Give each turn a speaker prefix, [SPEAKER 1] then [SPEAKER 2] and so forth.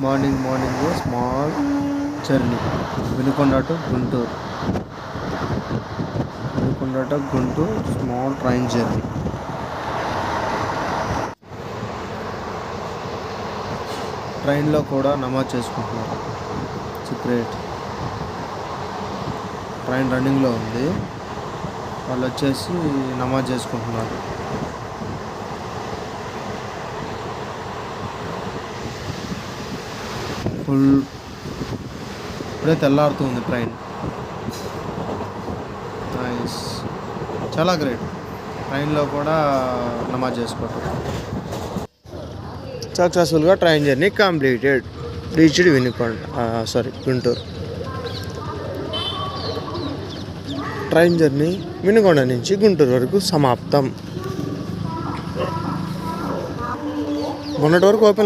[SPEAKER 1] Morning small journey Vinukonda to Guntur. Small train journey. ట్రైన్లో కూడా నమాజ్ చేసుకుంటున్నారు. గ్రేట్. ట్రైన్ రన్నింగ్లో ఉంది, వాళ్ళు వచ్చేసి నమాజ్ చేసుకుంటున్నారు. ఫుల్ ఇప్పుడే తెల్లారుతుంది ట్రైన్. నైస్, చాలా గ్రేట్. ట్రైన్లో కూడా నమాజ్ చేసుకోవటం. సక్సెస్ఫుల్గా train journey completed. Reached Guntur. Train journey Vinukonda నుంచి గుంటూరు వరకు సమాప్తం. మొన్నటి వరకు ఓపెన్